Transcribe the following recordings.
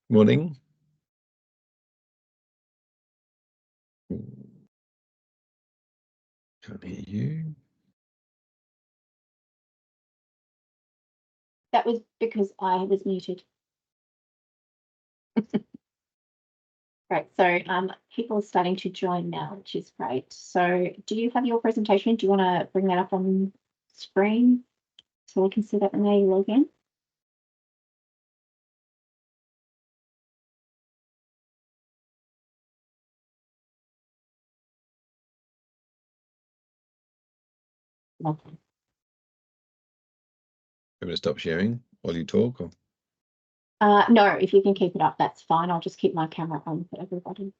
Morning. Can't hear you. That was because I was muted. Right, so people are starting to join now, which is great. So do you have your presentation? Do you want to bring that up on screen so we can see that when they log in? Okay. I'm going to stop sharing while you talk. Or... No, if you can keep it up, that's fine. I'll just keep my camera on for everybody.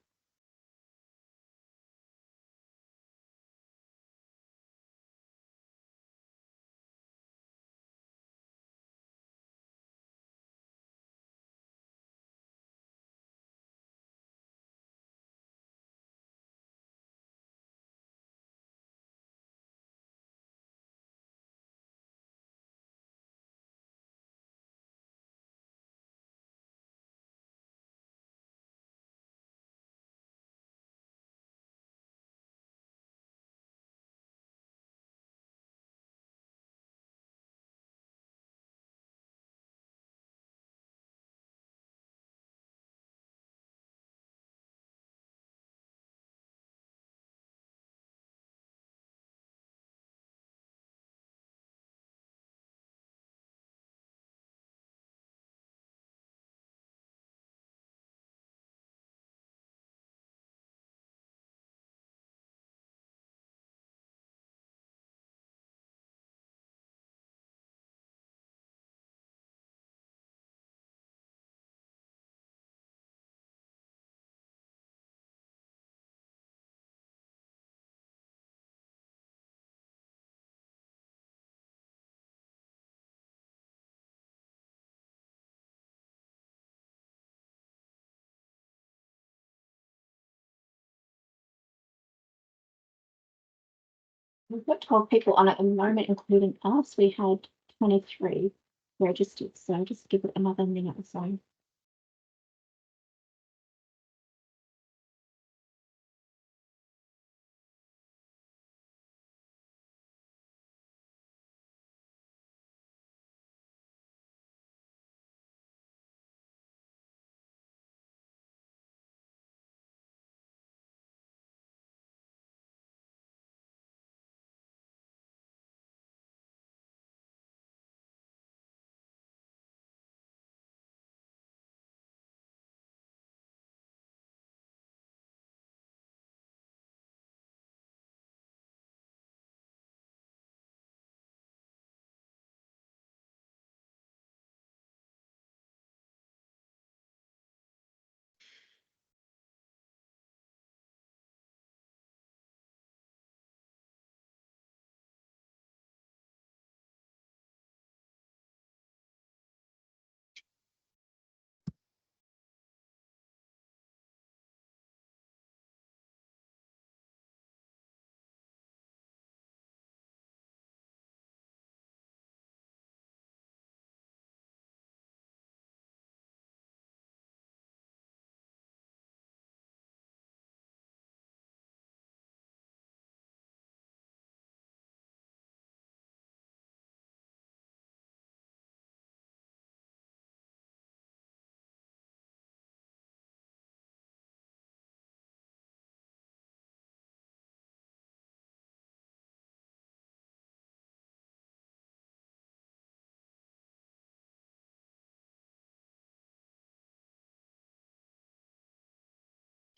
We've got 12 people on at the moment, including us. We had 23 registered, so just give it another minute or so.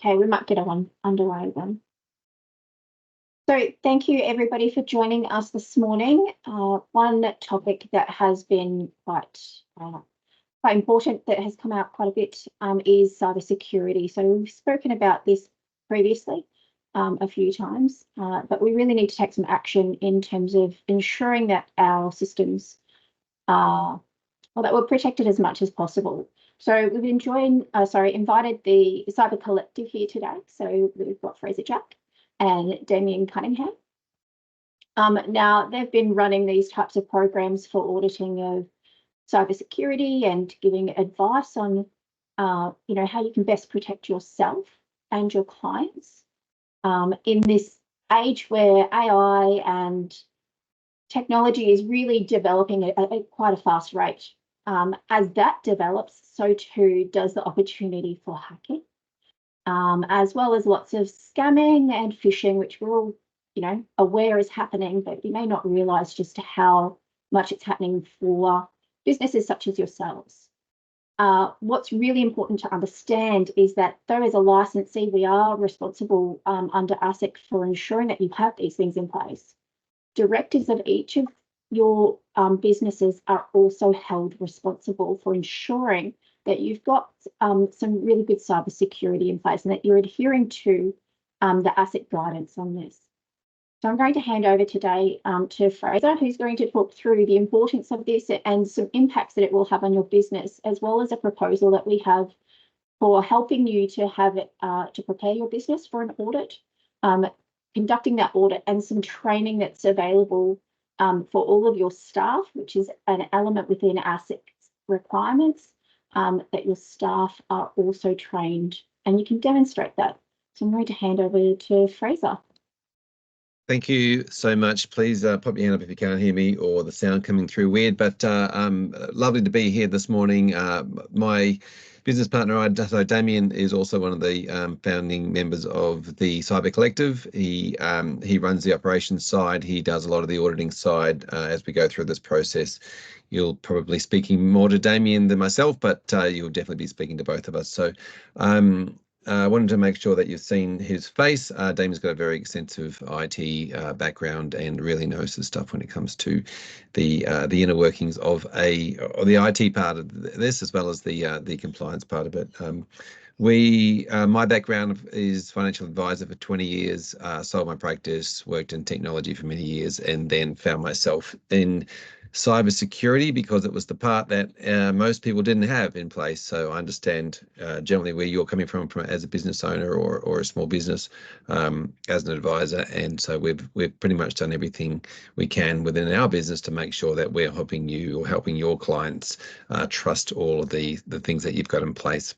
Okay, we might get one underway then. So thank you everybody for joining us this morning. One topic that has been quite important that has come out quite a bit is cybersecurity. So we've spoken about this previously a few times, but we really need to take some action in terms of ensuring that our systems are, well, that we're protected as much as possible. So we've invited the Cyber Collective here today. So we've got Fraser Jack and Damien Cunningham. Now, they've been running these types of programs for auditing of cybersecurity and giving advice on you know, how you can best protect yourself and your clients in this age where AI and technology is really developing at quite a fast rate. As that develops, so too does the opportunity for hacking, as well as lots of scamming and phishing, which we're all, you know, aware is happening, but you may not realize just how much it's happening for businesses such as yourselves. What's really important to understand is that though as a licensee, we are responsible under ASIC for ensuring that you have these things in place. Directors of each of your businesses are also held responsible for ensuring that you've got some really good cybersecurity in place and that you're adhering to the ASIC guidance on this. So I'm going to hand over today to Fraser, who's going to talk through the importance of this and some impacts that it will have on your business, as well as a proposal that we have for helping you to have it to prepare your business for an audit, conducting that audit, and some training that's available for all of your staff, which is an element within ASIC requirements, that your staff are also trained and you can demonstrate that. So I'm going to hand over to Fraser. Thank you so much. Please pop your hand up if you can't hear me or the sound coming through weird, but lovely to be here this morning. My business partner, so Damien, is also one of the founding members of the Cyber Collective. He runs the operations side. He does a lot of the auditing side as we go through this process. You'll probably speaking more to Damien than myself, but you'll definitely be speaking to both of us. So I wanted to make sure that you've seen his face. Damien's got a very extensive IT background and really knows his stuff when it comes to the inner workings of the IT part of this, as well as the compliance part of it. My background is financial advisor for 20 years, sold my practice, worked in technology for many years, and then found myself in cybersecurity because it was the part that most people didn't have in place. So I understand generally where you're coming from as a business owner or a small business as an advisor, and so we've pretty much done everything we can within our business to make sure that we're helping you or helping your clients trust all of the things that you've got in place.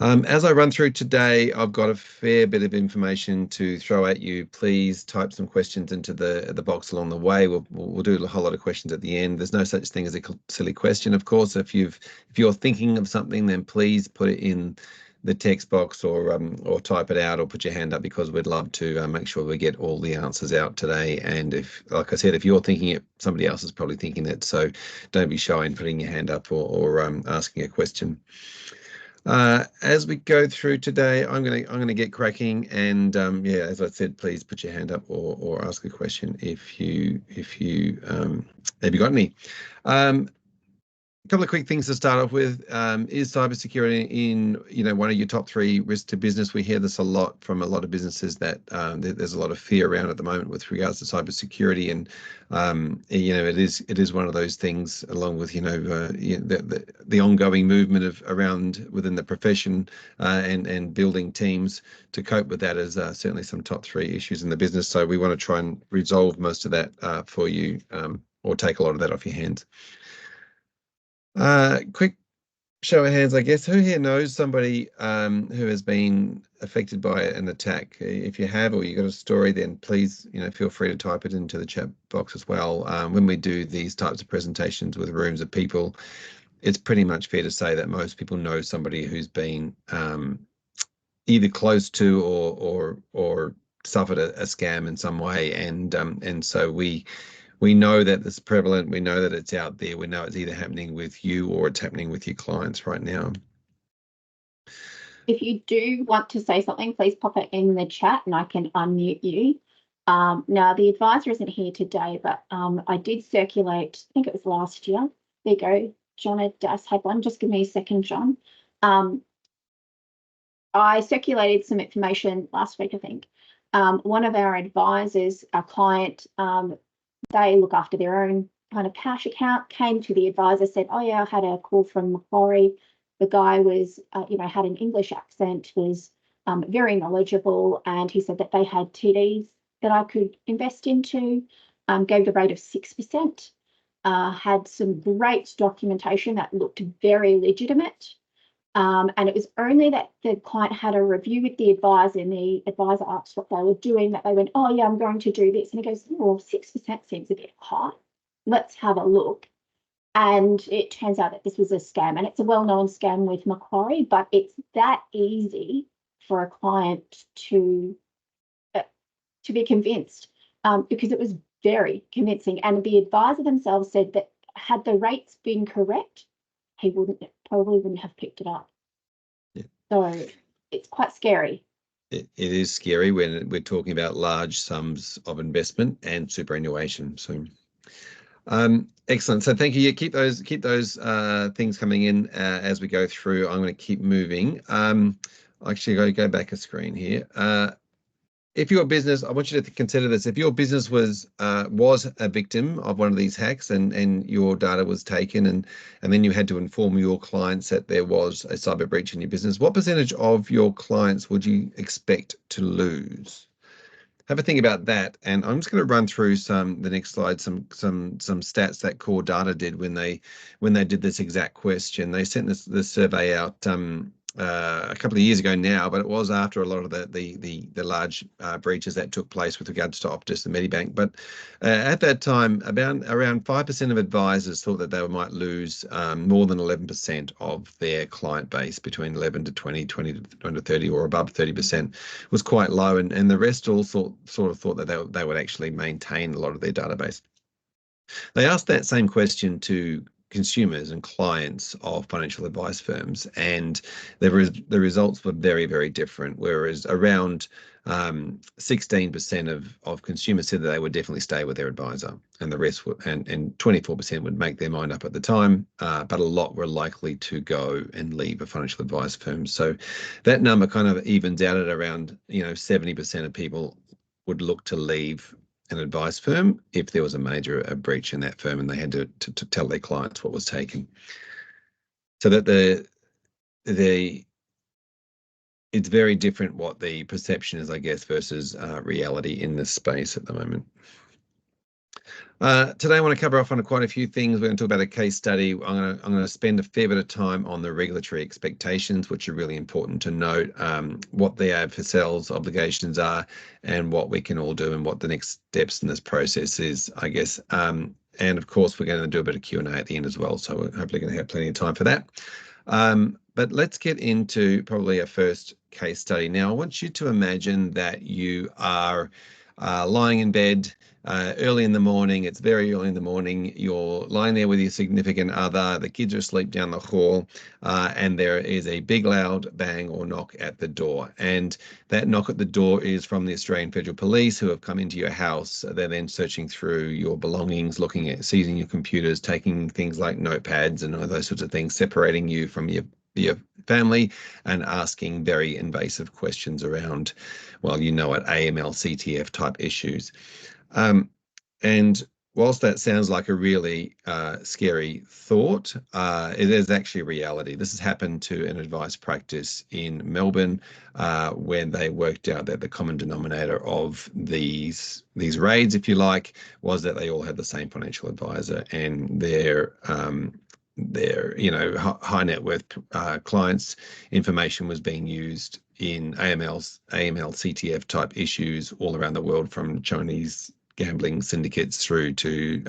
As I run through today, I've got a fair bit of information to throw at you. Please type some questions into the box along the way. We'll do a whole lot of questions at the end. There's no such thing as a silly question, of course. If you're thinking of something, then please put it in the text box or type it out or put your hand up, because we'd love to make sure we get all the answers out today. And if, like I said, if you're thinking it, somebody else is probably thinking it. So don't be shy in putting your hand up or asking a question. As we go through today, I'm gonna get cracking, and yeah, as I said, please put your hand up or ask a question if you got any. A couple of quick things to start off with. Is cybersecurity in one of your top 3 risks to business? We hear this a lot from a lot of businesses that there's a lot of fear around at the moment with regards to cybersecurity, and it is one of those things, along with the ongoing movement around within the profession and building teams to cope with that, is certainly some top 3 issues in the business. So we want to try and resolve most of that for you, or take a lot of that off your hands. Quick show of hands, I guess. Who here knows somebody who has been affected by an attack? If you have, or you got a story, then please, feel free to type it into the chat box as well. When we do these types of presentations with rooms of people, it's pretty much fair to say that most people know somebody who's been either close to or suffered a scam in some way, and so we know that it's prevalent. We know that it's out there. We know it's either happening with you or it's happening with your clients right now. If you do want to say something, please pop it in the chat and I can unmute you. Now, the advisor isn't here today, but I did circulate, I think it was last year. There you go. John Adas had one. Just give me a second, John. I circulated some information last week, I think. One of our advisors, our client, they look after their own kind of cash account, came to the advisor, said, oh yeah, I had a call from Macquarie. The guy was, had an English accent, was very knowledgeable, and he said that they had TDs that I could invest into, gave the rate of 6%, had some great documentation that looked very legitimate. And it was only that the client had a review with the advisor and the advisor asked what they were doing, that they went, oh yeah, I'm going to do this. And he goes, well, 6% seems a bit high. Let's have a look. And it turns out that this was a scam, and it's a well-known scam with Macquarie, but it's that easy for a client to be convinced, because it was very convincing. And the advisor themselves said that had the rates been correct, he probably wouldn't have picked it up. Yeah. So it's quite scary. It is scary when we're talking about large sums of investment and superannuation. So, excellent. So thank you. Yeah, keep those things coming in as we go through. I'm going to keep moving. Actually, go back a screen here. If your business, I want you to consider this. If your business was a victim of one of these hacks, and your data was taken, and then you had to inform your clients that there was a cyber breach in your business, what percentage of your clients would you expect to lose? Have a think about that. And I'm just going to run through the next slide, some stats that Core Data did when they did this exact question. They sent this survey out a couple of years ago now, but it was after a lot of the large breaches that took place with regards to Optus and Medibank. But at that time, around 5% of advisors thought that they might lose more than 11% of their client base, between 11 to 20, 20 to 30, or above 30% was quite low, and the rest all sort of thought that they would actually maintain a lot of their database. They asked that same question to consumers and clients of financial advice firms, and the results were very, very different. Whereas around 16% of consumers said that they would definitely stay with their advisor, and the rest would, and 24% would make their mind up at the time, but a lot were likely to go and leave a financial advice firm. So that number kind of evens out at around 70% of people would look to leave an advice firm if there was a major breach in that firm and they had to tell their clients what was taken. So that it's very different what the perception is, I guess, versus reality in this space at the moment. Today I want to cover off on quite a few things. We're going to talk about a case study. I'm going to spend a fair bit of time on the regulatory expectations, which are really important to note, what the AFSL's obligations are and what we can all do and what the next steps in this process is, I guess. And of course, we're going to do a bit of Q&A at the end as well. So we're hopefully going to have plenty of time for that. But let's get into probably a first case study. Now, I want you to imagine that you are lying in bed early in the morning. It's very early in the morning. You're lying there with your significant other. The kids are asleep down the hall, and there is a big loud bang or knock at the door. And that knock at the door is from the Australian Federal Police, who have come into your house. They're then searching through your belongings, looking at seizing your computers, taking things like notepads and all those sorts of things, separating you from your family, and asking very invasive questions around, well, AML, CTF type issues. And whilst that sounds like a really scary thought, it is actually reality. This has happened to an advice practice in Melbourne, when they worked out that the common denominator of these raids, if you like, was that they all had the same financial advisor, and their high net worth clients' information was being used in AML, CTF type issues all around the world, from Chinese gambling syndicates through to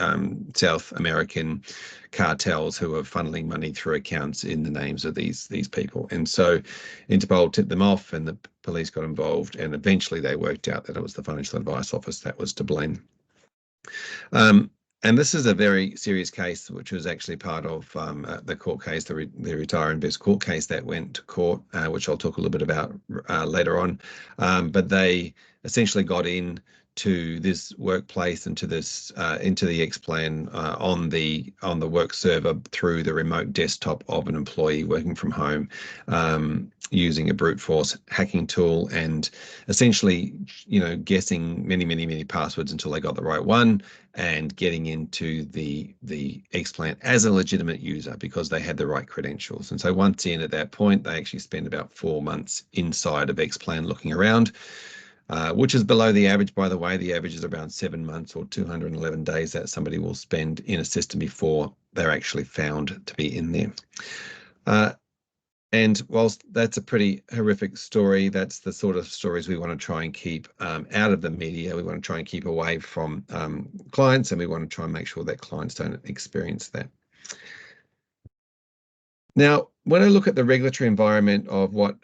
South American cartels who are funneling money through accounts in the names of these people. And so Interpol tipped them off, and the police got involved, and eventually they worked out that it was the Financial Advice Office that was to blame. And this is a very serious case, which was actually part of the court case, the Retire Invest court case that went to court, which I'll talk a little bit about later on. But they essentially got in to this workplace and to this into the Xplan on the work server through the remote desktop of an employee working from home, using a brute force hacking tool, and essentially guessing many passwords until they got the right one, and getting into the Xplan as a legitimate user because they had the right credentials. And so once in at that point, they actually spent about 4 months inside of Xplan looking around, which is below the average, by the way. The average is around 7 months or 211 days that somebody will spend in a system before they're actually found to be in there. And whilst that's a pretty horrific story, that's the sort of stories we want to try and keep out of the media. We want to try and keep away from clients, and we want to try and make sure that clients don't experience that. Now, when I look at the regulatory environment of what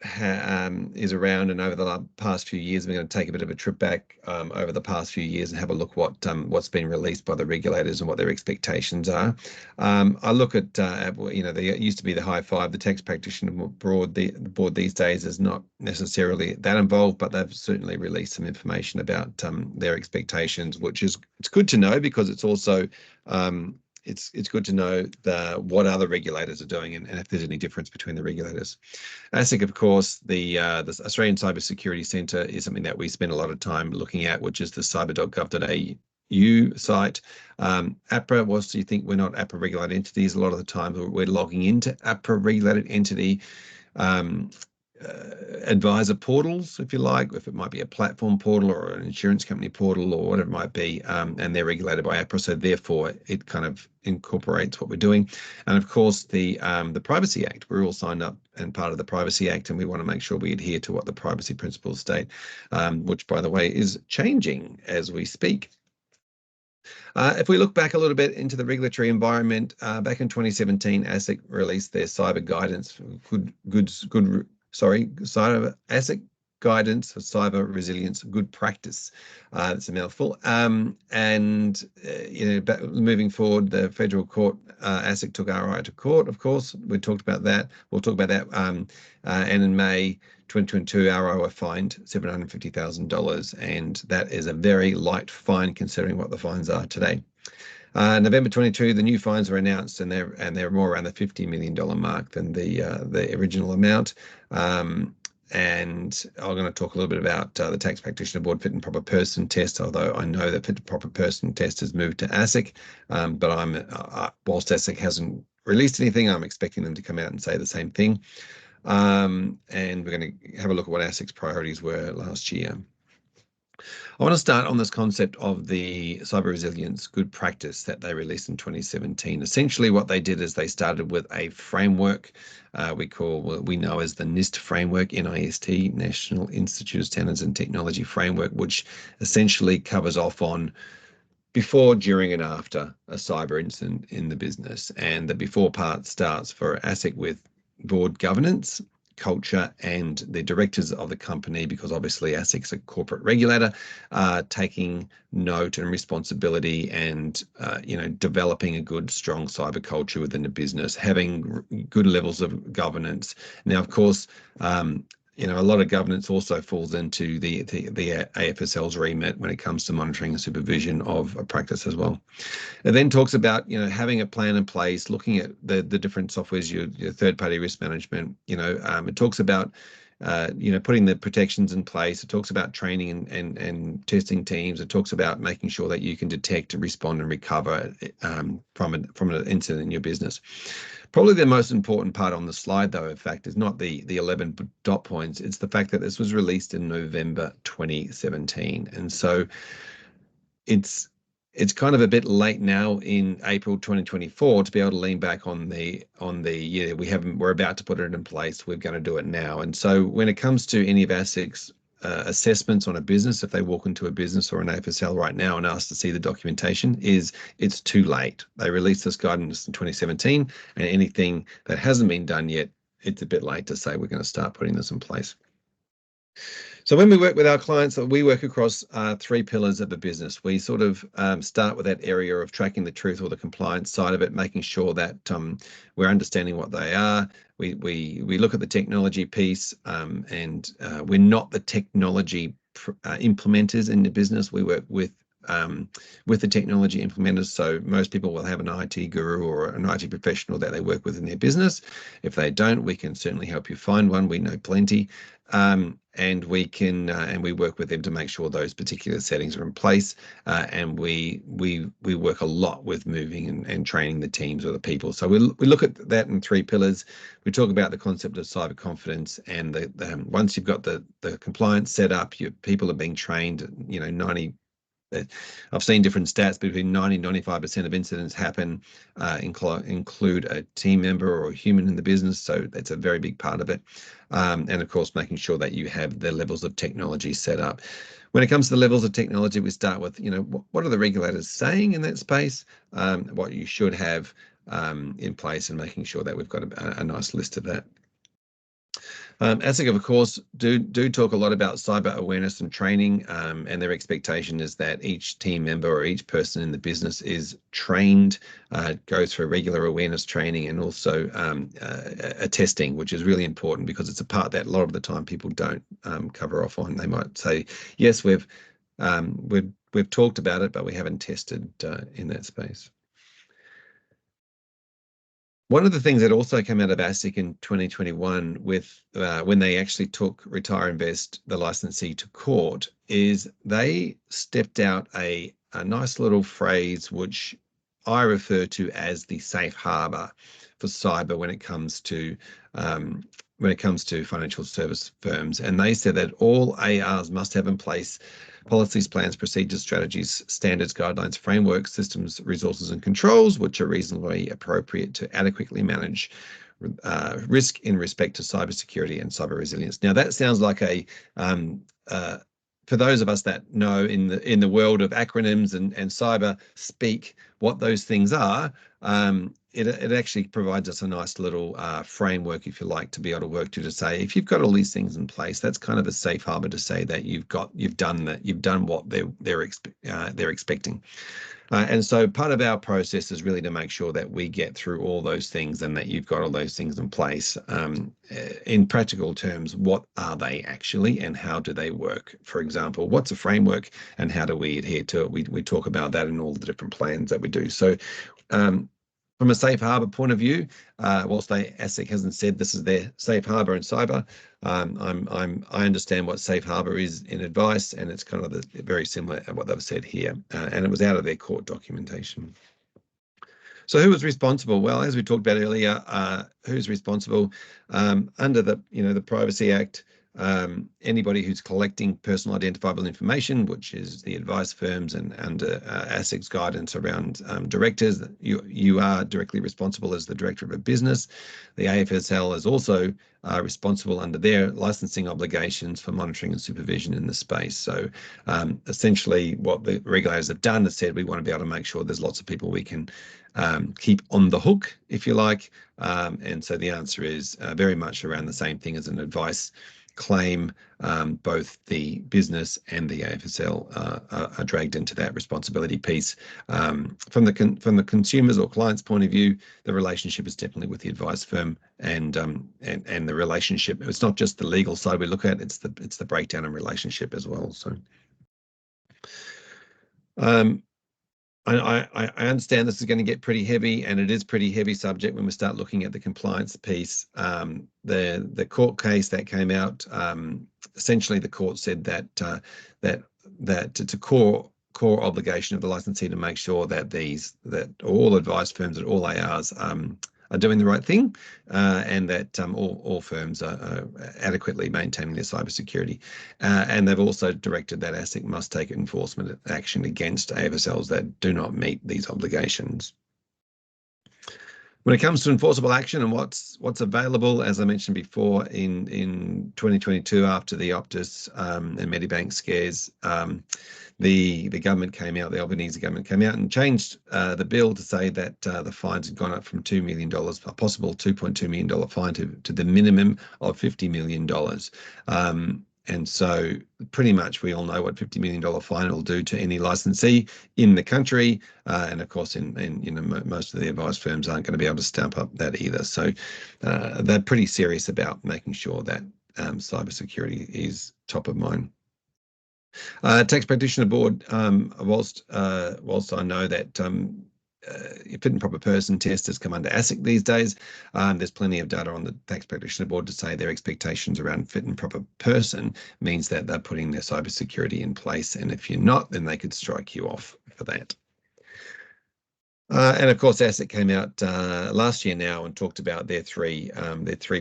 is around and over the past few years, we're going to take a bit of a trip back over the past few years and have a look what's been released by the regulators and what their expectations are. I look at, there used to be the high five. The tax practitioner board these days is not necessarily that involved, but they've certainly released some information about their expectations, which is it's good to know, because it's also it's good to know what other regulators are doing and if there's any difference between the regulators. ASIC, of course, the Australian Cybersecurity Centre is something that we spend a lot of time looking at, which is the cyber.gov.au site. APRA, whilst you think we're not APRA regulated entities, a lot of the time we're logging into APRA regulated entity advisor portals, if you like, if it might be a platform portal or an insurance company portal or whatever it might be, and they're regulated by APRA, so therefore it kind of incorporates what we're doing. And of course, the Privacy Act, we're all signed up and part of the Privacy Act, and we want to make sure we adhere to what the privacy principles state, which, by the way, is changing as we speak. If we look back a little bit into the regulatory environment, back in 2017, ASIC released their cyber guidance, cyber ASIC guidance for cyber resilience, good practice. That's a mouthful. Moving forward, the federal court, ASIC took RI to court. Of course, we talked about that. We'll talk about that. And in May 2022, RI were fined $750,000, and that is a very light fine considering what the fines are today. November 22, the new fines were announced, and they're more around the $50 million mark than the original amount. And I'm going to talk a little bit about the Tax Practitioner Board Fit and Proper Person test, although I know the Fit and Proper Person test has moved to ASIC, but whilst ASIC hasn't released anything, I'm expecting them to come out and say the same thing. And we're going to have a look at what ASIC's priorities were last year. I want to start on this concept of the cyber resilience good practice that they released in 2017. Essentially, what they did is they started with a framework we know as the NIST framework, NIST, National Institute of Standards and Technology framework, which essentially covers off on before, during, and after a cyber incident in the business. And the before part starts for ASIC with board governance, culture, and the directors of the company, because obviously ASIC's a corporate regulator, taking note and responsibility and developing a good, strong cyber culture within the business, having good levels of governance. Now, of course, a lot of governance also falls into the AFSL's remit when it comes to monitoring and supervision of a practice as well. It then talks about having a plan in place, looking at the different softwares, your third-party risk management. It talks about putting the protections in place. It talks about training and testing teams. It talks about making sure that you can detect, respond, and recover from an incident in your business. Probably the most important part on the slide, though, in fact, is not the 11 dot points. It's the fact that this was released in November 2017, and so it's kind of a bit late now in April 2024 to be able to lean back on the we're about to put it in place, we're going to do it now. And so when it comes to any of ASIC's assessments on a business, if they walk into a business or an AFSL right now and ask to see the documentation, it's too late. They released this guidance in 2017, and anything that hasn't been done yet, it's a bit late to say we're going to start putting this in place. So when we work with our clients, we work across 3 pillars of the business. We sort of start with that area of tracking the truth or the compliance side of it, making sure that we're understanding what they are. We look at the technology piece, and we're not the technology implementers in the business. We work with the technology implementers. So most people will have an IT guru or an IT professional that they work with in their business. If they don't, we can certainly help you find one. We know plenty. And we can and we work with them to make sure those particular settings are in place. And we work a lot with moving and training the teams or the people. So we look at that in 3 pillars. We talk about the concept of cyber confidence, and once you've got the compliance set up, your people are being trained, 90 I've seen different stats, between 90-95% of incidents happen include a team member or a human in the business, so that's a very big part of it. And of course, making sure that you have the levels of technology set up. When it comes to the levels of technology, we start with, what are the regulators saying in that space, what you should have in place, and making sure that we've got a nice list of that. ASIC, of course, do talk a lot about cyber awareness and training, and their expectation is that each team member or each person in the business is trained, goes through regular awareness training, and also a testing, which is really important because it's a part that a lot of the time people don't cover off on. They might say, yes, we've talked about it, but we haven't tested in that space. One of the things that also came out of ASIC in 2021 with when they actually took Retire Invest, the licensee, to court, is they stepped out a nice little phrase which I refer to as the safe harbor for cyber when it comes to financial service firms. And they said that all ARs must have in place policies, plans, procedures, strategies, standards, guidelines, frameworks, systems, resources, and controls, which are reasonably appropriate to adequately manage risk in respect to cybersecurity and cyber resilience. Now, that sounds like for those of us that know in the world of acronyms and cyber speak what those things are, it actually provides us a nice little framework, if you like, to be able to work to say, if you've got all these things in place, that's kind of a safe harbor to say that you've done what they're expecting. And so part of our process is really to make sure that we get through all those things and that you've got all those things in place. In practical terms, what are they actually and how do they work? For example, what's a framework and how do we adhere to it? We talk about that in all the different plans that we do. So from a safe harbor point of view, whilst ASIC hasn't said this is their safe harbor in cyber, I understand what safe harbor is in advice, and it's kind of very similar to what they've said here, and it was out of their court documentation. So who was responsible? Well, as we talked about earlier, who's responsible under the Privacy Act? Anybody who's collecting personal identifiable information, which is the advice firms, and under ASIC's guidance around directors, you are directly responsible as the director of a business. The AFSL is also responsible under their licensing obligations for monitoring and supervision in the space. So essentially what the regulators have done is said we want to be able to make sure there's lots of people we can keep on the hook, if you like. And so the answer is very much around the same thing as an advice claim. Both the business and the AFSL are dragged into that responsibility piece. From the consumers or clients' point of view, the relationship is definitely with the advice firm, and the relationship. It's not just the legal side we look at; it's the breakdown and relationship as well. So. I understand this is going to get pretty heavy, and it is pretty heavy subject when we start looking at the compliance piece. The court case that came out, essentially the court said that it's a core obligation of the licensee to make sure that all advice firms and all ARs are doing the right thing, and that all firms are adequately maintaining their cybersecurity. And they've also directed that ASIC must take enforcement action against AFSLs that do not meet these obligations. When it comes to enforceable action and what's available, as I mentioned before, in 2022 after the Optus and Medibank scares, the government came out, the Albanese government came out and changed the bill to say that the fines had gone up from $2 million, a possible $2.2 million fine, to the minimum of $50 million. And so pretty much we all know what $50 million fine will do to any licensee in the country. And of course, most of the advice firms aren't going to be able to stamp up that either. So they're pretty serious about making sure that cybersecurity is top of mind. Tax Practitioner Board, whilst I know that fit and proper person test has come under ASIC these days, there's plenty of data on the Tax Practitioner Board to say their expectations around fit and proper person means that they're putting their cybersecurity in place, and if you're not, then they could strike you off for that. And of course, ASIC came out last year now and talked about their three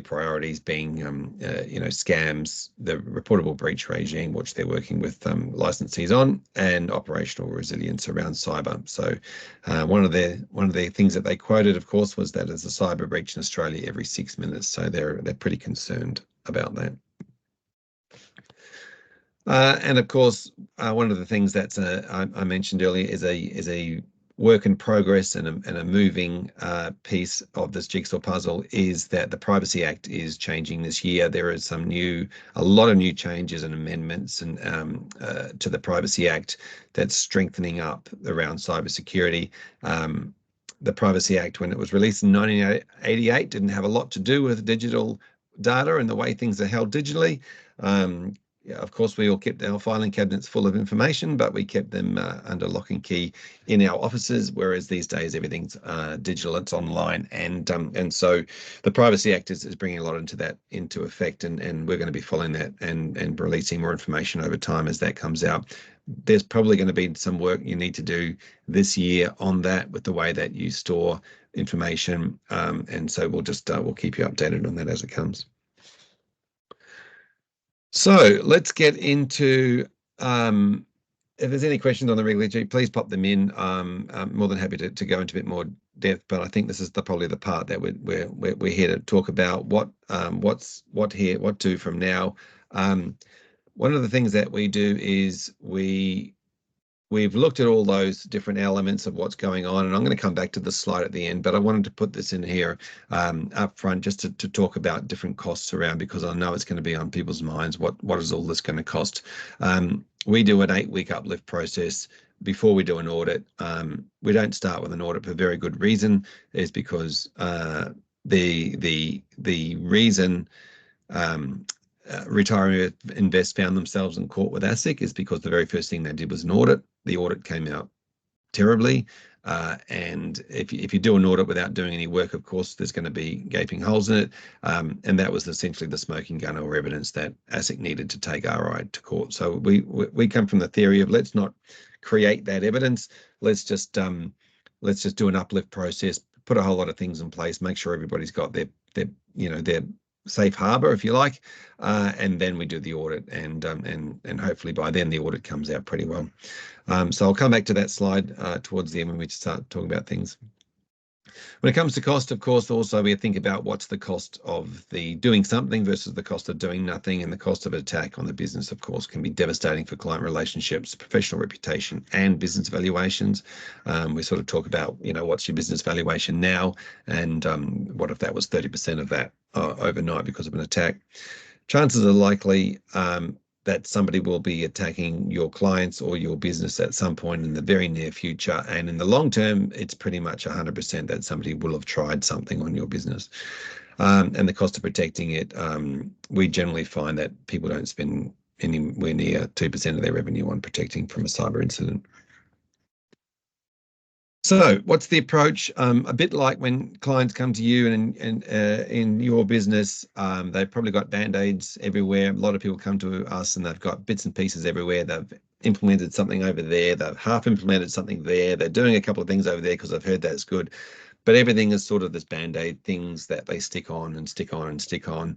priorities being, scams, the reportable breach regime, which they're working with licensees on, and operational resilience around cyber. So, one of the things that they quoted, of course, was that there's a cyber breach in Australia every 6 minutes. So they're pretty concerned about that. And of course, one of the things that I mentioned earlier is a work in progress and a moving piece of this jigsaw puzzle is that the Privacy Act is changing this year. There is a lot of new changes and amendments and to the Privacy Act that's strengthening up around cybersecurity. The Privacy Act, when it was released in 1988, didn't have a lot to do with digital data and the way things are held digitally. Yeah, of course, we all kept our filing cabinets full of information, but we kept them under lock and key in our offices. Whereas these days, everything's digital, it's online, and so the Privacy Act is bringing a lot into effect, and we're going to be following that and releasing more information over time as that comes out. There's probably going to be some work you need to do this year on that with the way that you store information, and so we'll keep you updated on that as it comes. So let's get into, if there's any questions on the regulatory, please pop them in. I'm more than happy to go into a bit more depth, but I think this is probably the part that we're here to talk about what to from now. One of the things that we do is we've looked at all those different elements of what's going on, and I'm going to come back to the slide at the end, but I wanted to put this in here up front just to talk about different costs around, because I know it's going to be on people's minds. What is all this going to cost? We do an 8-week uplift process before we do an audit. We don't start with an audit for a very good reason, is because the reason Retiree Invest found themselves in court with ASIC is because the very first thing they did was an audit. The audit came out terribly. And if you do an audit without doing any work, of course, there's going to be gaping holes in it. And that was essentially the smoking gun or evidence that ASIC needed to take RI to court. So we come from the theory of let's not create that evidence. Let's just do an uplift process, put a whole lot of things in place, make sure everybody's got their safe harbor, if you like, and then we do the audit, and hopefully by then the audit comes out pretty well. So I'll come back to that slide towards the end when we start talking about things. When it comes to cost, of course, also we think about what's the cost of the doing something versus the cost of doing nothing, and the cost of attack on the business, of course, can be devastating for client relationships, professional reputation, and business valuations. We sort of talk about, what's your business valuation now, and what if that was 30% of that overnight because of an attack? Chances are likely that somebody will be attacking your clients or your business at some point in the very near future. And in the long term, it's pretty much 100% that somebody will have tried something on your business. And the cost of protecting it, we generally find that people don't spend anywhere near 2% of their revenue on protecting from a cyber incident. So what's the approach? A bit like when clients come to you and in your business, they've probably got Band-Aids everywhere. A lot of people come to us and they've got bits and pieces everywhere. They've implemented something over there. They've half implemented something there. They're doing a couple of things over there because I've heard that's good. But everything is sort of this Band-Aid things that they stick on and stick on and stick on.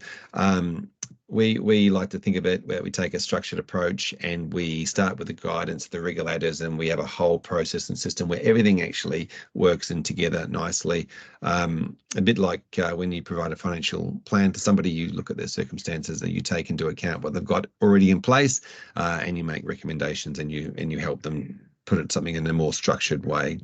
We like to think of it where we take a structured approach and we start with the guidance of the regulators, and we have a whole process and system where everything actually works in together nicely. A bit like when you provide a financial plan to somebody, you look at their circumstances and you take into account what they've got already in place, and you make recommendations and you help them put something in a more structured way.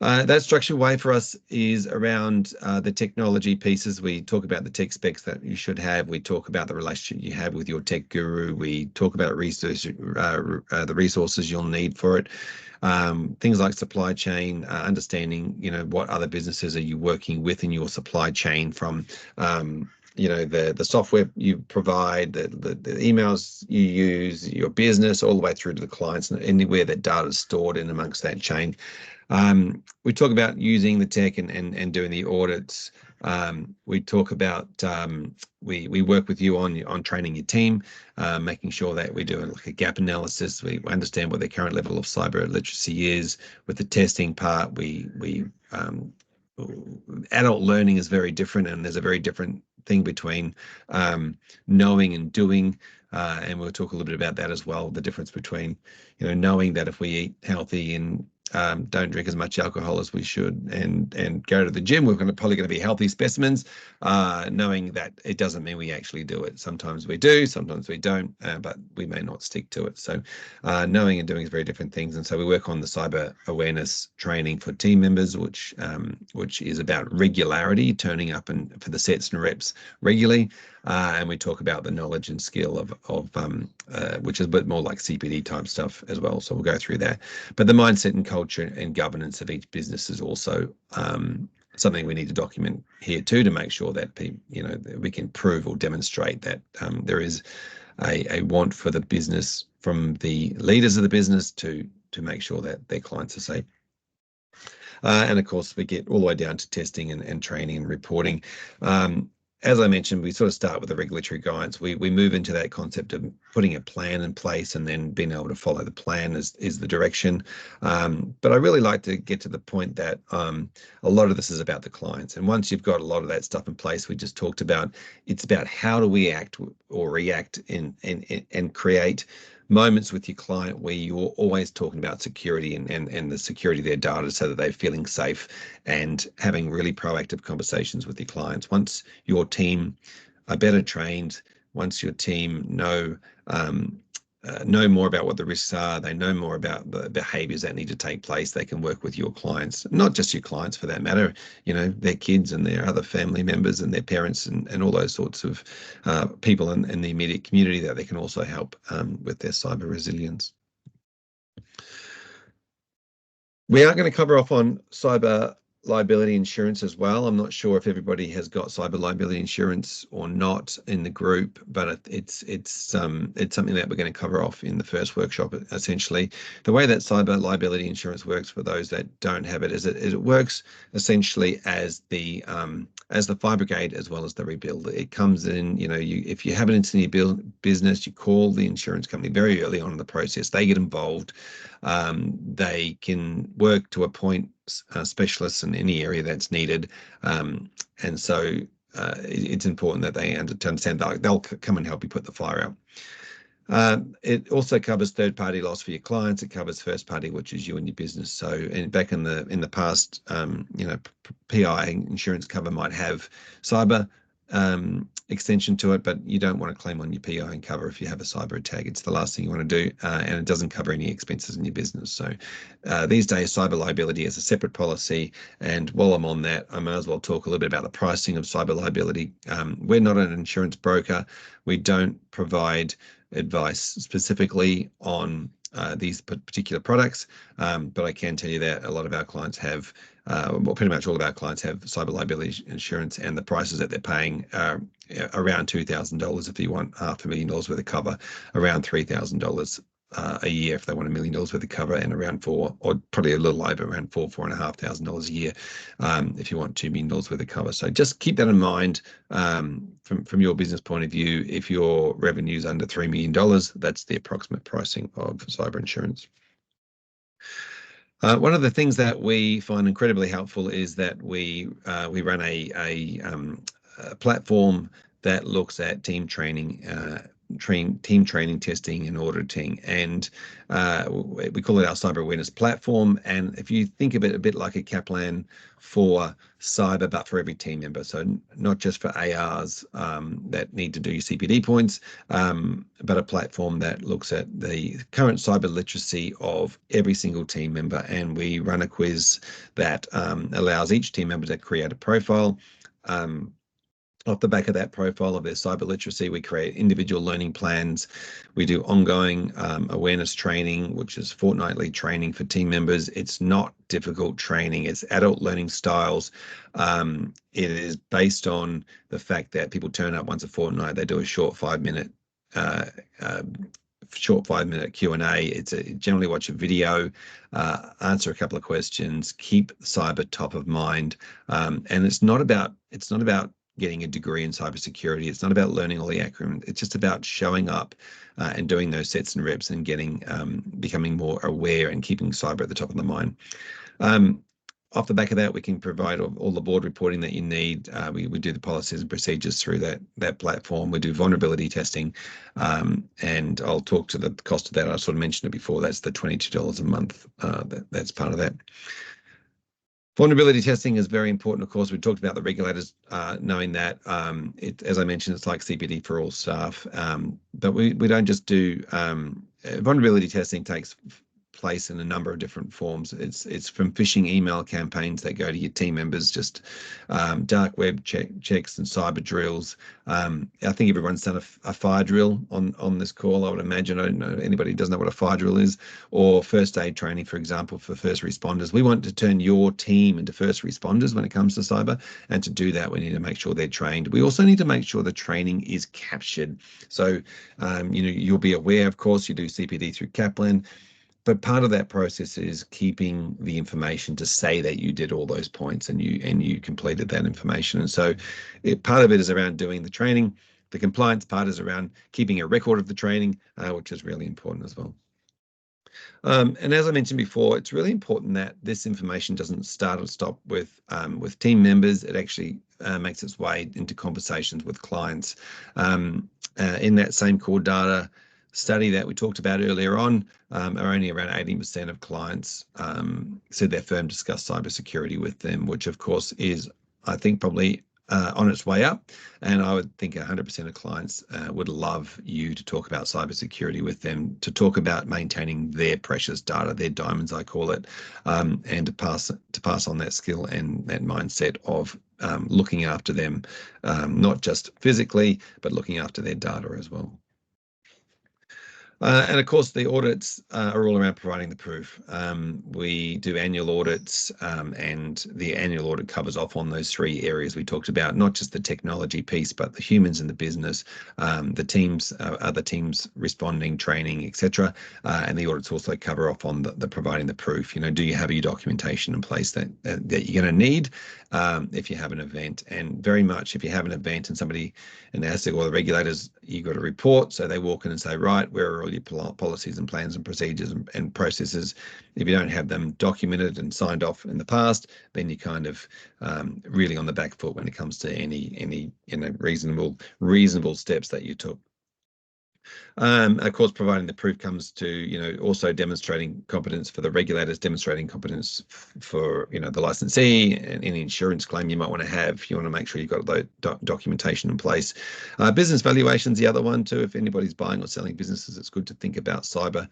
That structured way for us is around the technology pieces. We talk about the tech specs that you should have. We talk about the relationship you have with your tech guru. We talk about the resources you'll need for it. Things like supply chain, understanding, what other businesses are you working with in your supply chain, from the software you provide, the emails you use, your business, all the way through to the clients, and anywhere that data is stored in amongst that chain. We talk about using the tech and doing the audits We talk about, we work with you on training your team, making sure that we do like a gap analysis. We understand what their current level of cyber literacy is. With the testing part, adult learning is very different, and there's a very different thing between knowing and doing. And we'll talk a little bit about that as well, the difference between, knowing that if we eat healthy and don't drink as much alcohol as we should and go to the gym, we're probably going to be healthy specimens, knowing that it doesn't mean we actually do it. Sometimes we do, sometimes we don't, but we may not stick to it. So knowing and doing is very different things. And so we work on the cyber awareness training for team members, which is about regularity, turning up and for the sets and reps regularly. And we talk about the knowledge and skill of which is a bit more like CPD type stuff as well. So we'll go through that. But the mindset and culture and governance of each business is also something we need to document here too, to make sure that we can prove or demonstrate that there is a want for the business from the leaders of the business to make sure that their clients are safe. And of course, we get all the way down to testing and training and reporting. As I mentioned, we sort of start with the regulatory guidance. We move into that concept of putting a plan in place and then being able to follow the plan is the direction. But I really like to get to the point that a lot of this is about the clients. And once you've got a lot of that stuff in place, we just talked about, it's about how do we act or react and create moments with your client where you're always talking about security and the security of their data so that they're feeling safe and having really proactive conversations with your clients. Once your team are better trained, once your team know more about what the risks are, they know more about the behaviors that need to take place, they can work with your clients, not just your clients for that matter, their kids and their other family members and their parents and all those sorts of people in the immediate community that they can also help with their cyber resilience. We are going to cover off on cyber liability insurance as well. I'm not sure if everybody has got cyber liability insurance or not in the group, but it's something that we're going to cover off in the first workshop. Essentially, the way that cyber liability insurance works for those that don't have it is it works essentially as the fire brigade as well as the rebuild. It comes in, if you have an incident in your business, you call the insurance company very early on in the process. They get involved. They can work to appoint specialists in any area that's needed, and so it's important that they understand that they'll come and help you put the fire out. It also covers third-party loss for your clients. It covers first-party, which is you and your business. So, back in the past, PI insurance cover might have cyber extension to it, but you don't want to claim on your PI and cover if you have a cyber attack. It's the last thing you want to do, and it doesn't cover any expenses in your business. So these days, cyber liability is a separate policy. And while I'm on that, I might as well talk a little bit about the pricing of cyber liability. We're not an insurance broker. We don't provide advice specifically on these particular products, but I can tell you that a lot of our clients have, well, pretty much all of our clients have cyber liability insurance, and the prices that they're paying are around $2,000 if you want $500,000 worth of cover, around $3,000 a year if they want $1 million worth of cover, and around or probably a little over around $4,500 a year if you want $2 million worth of cover. So just keep that in mind from your business point of view. If your revenue is under $3 million, that's the approximate pricing of cyber insurance. One of the things that we find incredibly helpful is that we run a platform that looks at team training, testing and auditing, and we call it our cyber awareness platform. And if you think of it a bit like a Kaplan for cyber, but for every team member, so not just for ARs that need to do your CPD points, but a platform that looks at the current cyber literacy of every single team member. And we run a quiz that allows each team member to create a profile. Off the back of that profile of their cyber literacy, we create individual learning plans. We do ongoing awareness training, which is fortnightly training for team members. It's not difficult training. It's adult learning styles. It is based on the fact that people turn up once a fortnight. They do a short 5-minute short 5-minute Q&A. It's generally watch a video, answer a couple of questions, keep cyber top of mind, and it's not about getting a degree in cybersecurity. It's not about learning all the acronyms. It's just about showing up and doing those sets and reps and getting becoming more aware and keeping cyber at the top of the mind. Off the back of that, we can provide all the board reporting that you need. We do the policies and procedures through that platform. We do vulnerability testing, and I'll talk to the cost of that. I sort of mentioned it before. That's the $22 a month. That's part of that. Vulnerability testing is very important. Of course, we talked about the regulators knowing that. As I mentioned, it's like CPD for all staff, but we don't just do vulnerability testing. Takes place in a number of different forms. It's from phishing email campaigns that go to your team members, just dark web checks and cyber drills. I think everyone's done a fire drill on this call, I would imagine. I don't know anybody who doesn't know what a fire drill is, or first aid training, for example, for first responders. We want to turn your team into first responders when it comes to cyber, and to do that, we need to make sure they're trained. We also need to make sure the training is captured. So, you'll be aware, of course, you do CPD through Kaplan, but part of that process is keeping the information to say that you did all those points and you completed that information. And so part of it is around doing the training. The compliance part is around keeping a record of the training, which is really important as well. And as I mentioned before, it's really important that this information doesn't start or stop with team members. It actually makes its way into conversations with clients. In that same core data study that we talked about earlier on, are only around 80% of clients said their firm discussed cybersecurity with them, which of course is, I think, probably on its way up. And I would think 100% of clients would love you to talk about cybersecurity with them, to talk about maintaining their precious data, their diamonds, I call it, and to pass on that skill and that mindset of looking after them, not just physically, but looking after their data as well. And of course, the audits are all around providing the proof. We do annual audits, and the annual audit covers off on those 3 areas we talked about, not just the technology piece, but the humans in the business, the teams, other teams responding, training, etc. And the audits also cover off on the providing the proof. Do you have your documentation in place that you're going to need if you have an event? And very much, if you have an event and somebody in ASIC or the regulators, you've got a report, so they walk in and say, right, where are all your policies and plans and procedures and processes? If you don't have them documented and signed off in the past, then you're kind of really on the back foot when it comes to any reasonable steps that you took. Of course, providing the proof comes to, also demonstrating competence for the regulators, demonstrating competence for, the licensee, and any insurance claim you might want to have. You want to make sure you've got the documentation in place. Business valuation's the other one too. If anybody's buying or selling businesses, it's good to think about cyber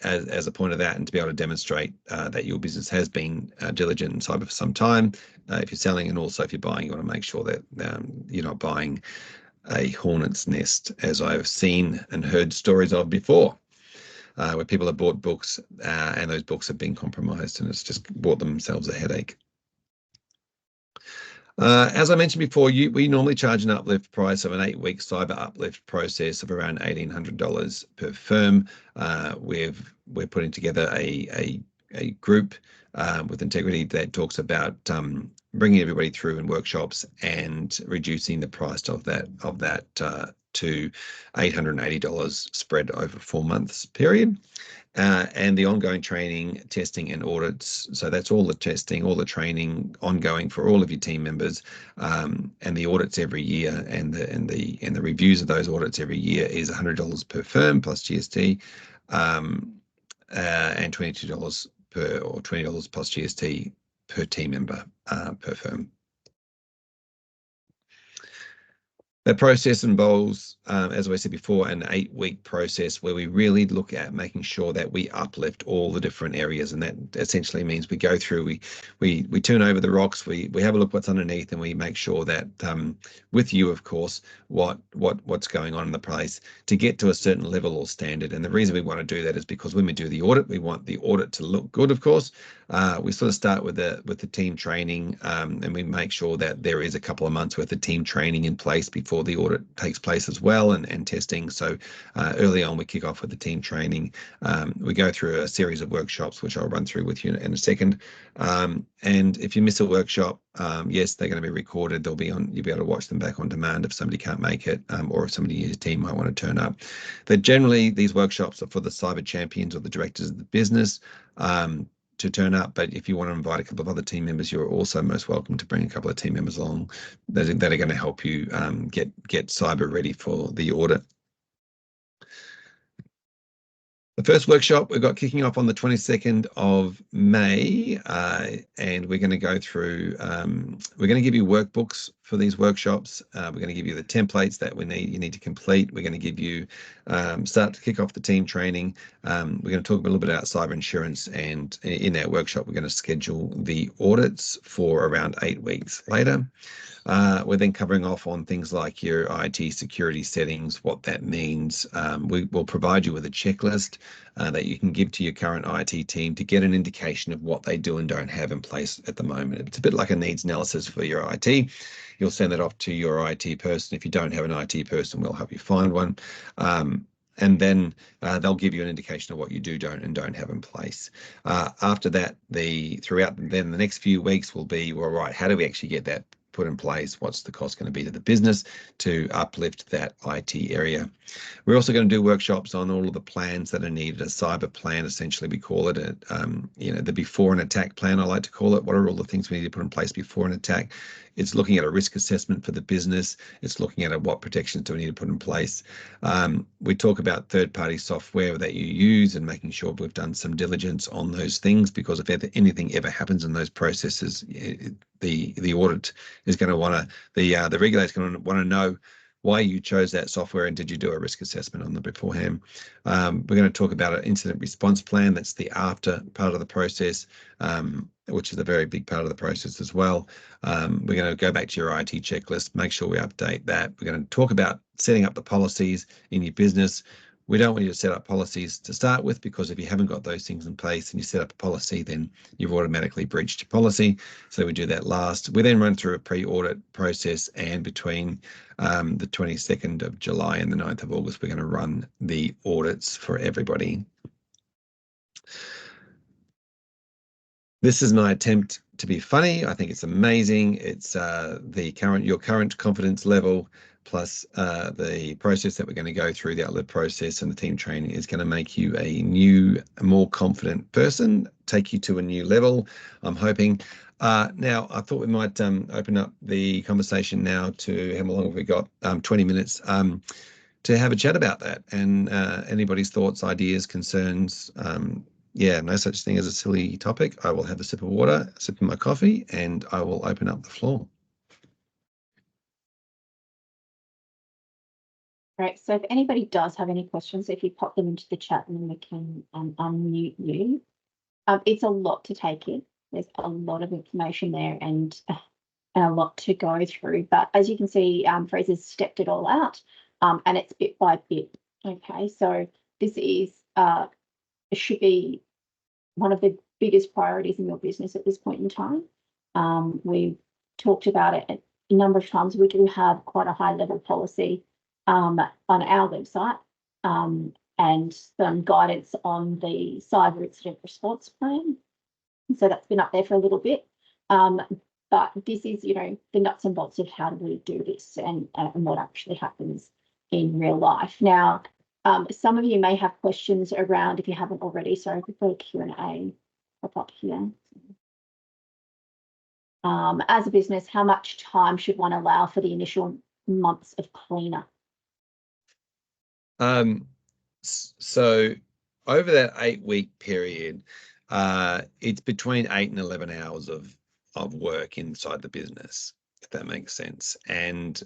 as a point of that, and to be able to demonstrate that your business has been diligent in cyber for some time. If you're selling, and also if you're buying, you want to make sure that you're not buying a hornet's nest, as I've seen and heard stories of before, where people have bought books and those books have been compromised, and it's just bought themselves a headache. As I mentioned before, we normally charge an uplift price of an 8-week cyber uplift process of around $1,800 per firm. We're putting together a group with integrity that talks about bringing everybody through in workshops and reducing the price of that to $880 spread over 4 months period. And the ongoing training, testing, and audits. So that's all the testing, all the training ongoing for all of your team members, and the audits every year, and the reviews of those audits every year is $100 per firm plus GST, and $22 or $20 plus GST per team member per firm. That process involves, as I said before, an 8-week process where we really look at making sure that we uplift all the different areas, and that essentially means we go through, we turn over the rocks, we have a look what's underneath, and we make sure that with you, of course, what's going on in the place to get to a certain level or standard. And the reason we want to do that is because when we do the audit, we want the audit to look good, of course. We sort of start with the team training, and we make sure that there is a couple of months worth of team training in place before before the audit takes place as well, and testing. So early on, we kick off with the team training. We go through a series of workshops, which I'll run through with you in a second. And if you miss a workshop, yes, they're going to be recorded. They'll be on. You'll be able to watch them back on demand if somebody can't make it, or if somebody in your team might want to turn up. But generally, these workshops are for the cyber champions or the directors of the business to turn up. But if you want to invite a couple of other team members, you're also most welcome to bring a couple of team members along that are going to help you get cyber ready for the audit. The first workshop we've got kicking off on the 22nd of May, and we're going to go through, we're going to give you workbooks for these workshops. We're going to give you the templates that you need to complete. We're going to give you, start to kick off the team training. We're going to talk a little bit about cyber insurance, and in that workshop, we're going to schedule the audits for around 8 weeks later. We're then covering off on things like your IT security settings, what that means. We will provide you with a checklist that you can give to your current IT team to get an indication of what they do and don't have in place at the moment. It's a bit like a needs analysis for your IT. You'll send that off to your IT person. If you don't have an IT person, we'll help you find one. And then they'll give you an indication of what you don't have in place. After that, throughout the next few weeks will be, well, right, how do we actually get that put in place? What's the cost going to be to the business to uplift that IT area? We're also going to do workshops on all of the plans that are needed. A cyber plan, essentially, we call it the before an attack plan, I like to call it. What are all the things we need to put in place before an attack? It's looking at a risk assessment for the business. It's looking at what protections do we need to put in place. We talk about third-party software that you use and making sure we've done some diligence on those things, because if anything ever happens in those processes, the audit is going to want to, the regulator is going to want to know why you chose that software and did you do a risk assessment on them beforehand. We're going to talk about an incident response plan. That's the after part of the process, which is a very big part of the process as well. We're going to go back to your IT checklist, make sure we update that. We're going to talk about setting up the policies in your business. We don't want you to set up policies to start with, because if you haven't got those things in place and you set up a policy, then you've automatically breached your policy. So we do that last. We then run through a pre-audit process, and between the 22nd of July and the 9th of August, we're going to run the audits for everybody. This is my attempt to be funny. I think it's amazing. It's your current confidence level plus the process that we're going to go through, the outlet process and the team training, is going to make you a new, more confident person, take you to a new level, I'm hoping. Now, I thought we might open up the conversation now to, how long have we got? 20 minutes to have a chat about that, and anybody's thoughts, ideas, concerns. Yeah, no such thing as a silly topic. I will have a sip of water, a sip of my coffee, and I will open up the floor. Great. So if anybody does have any questions, if you pop them into the chat, and then we can unmute you. It's a lot to take in. There's a lot of information there and a lot to go through. But as you can see, Fraser's stepped it all out, and it's bit by bit. Okay, so this is it should be one of the biggest priorities in your business at this point in time. We've talked about it a number of times. We do have quite a high level policy on our website, and some guidance on the cyber incident response plan. So that's been up there for a little bit. But this is, the nuts and bolts of how do we do this and what actually happens in real life. Now, some of you may have questions around, if you haven't already, so if we go to Q&A, pop up here. As a business, how much time should one allow for the initial months of cleanup? So over that 8-week period, it's between 8 and 11 hours of work inside the business, if that makes sense. And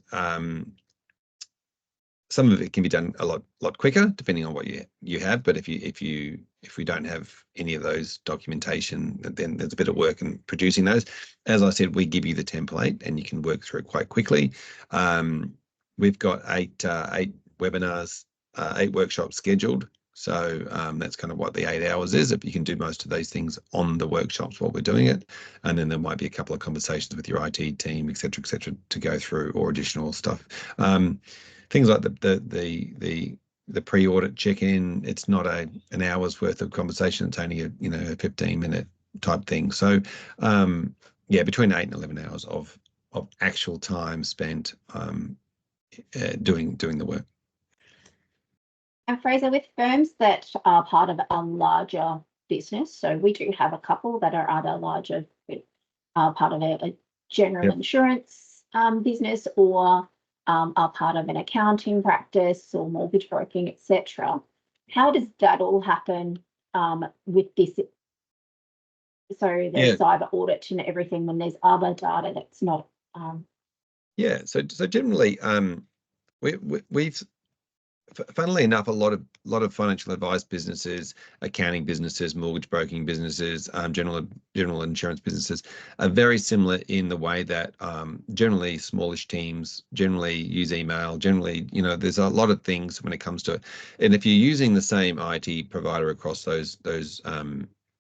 some of it can be done a lot quicker, depending on what you have. But if we don't have any of those documentation, then there's a bit of work in producing those. As I said, we give you the template, and you can work through it quite quickly. We've got eight webinars, 8 workshops scheduled So that's kind of what the 8 hours is. If you can do most of those things on the workshops while we're doing it, and then there might be a couple of conversations with your IT team, et cetera, to go through, or additional stuff. Things like the pre-audit check-in, it's not an hour's worth of conversation. It's only a 15-minute type thing. So yeah, between 8 and 11 hours of actual time spent doing the work. And Fraser, with firms that are part of a larger business, so we do have a couple that are either larger, part of a general insurance business, or are part of an accounting practice or mortgage broking, etc. How does that all happen with this? So there's cyber audit and everything when there's other data that's not. Yeah, so generally, we've funnily enough, a lot of financial advice businesses, accounting businesses, mortgage broking businesses, general insurance businesses are very similar in the way that generally smallish teams generally use email. Generally, there's a lot of things when it comes to it. And if you're using the same IT provider across those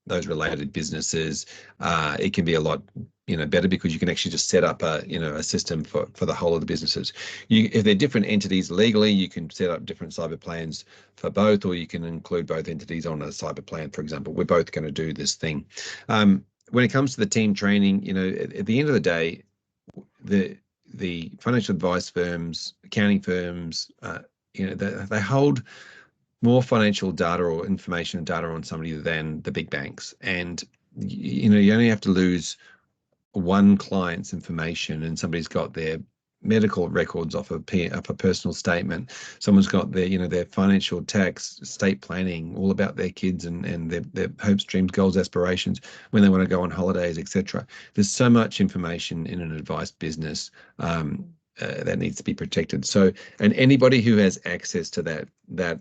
related businesses, it can be a lot better, because you can actually just set up a system for the whole of the businesses. If they're different entities legally, you can set up different cyber plans for both, or you can include both entities on a cyber plan. For example, we're both going to do this thing. When it comes to the team training, at the end of the day, the financial advice firms, accounting firms, they hold more financial data or information and data on somebody than the big banks. And you only have to lose one client's information, and somebody's got their medical records off a personal statement. Someone's got their financial, tax, estate planning, all about their kids and their hopes, dreams, goals, aspirations, when they want to go on holidays, etc. There's so much information in an advice business that needs to be protected. So, and anybody who has access to that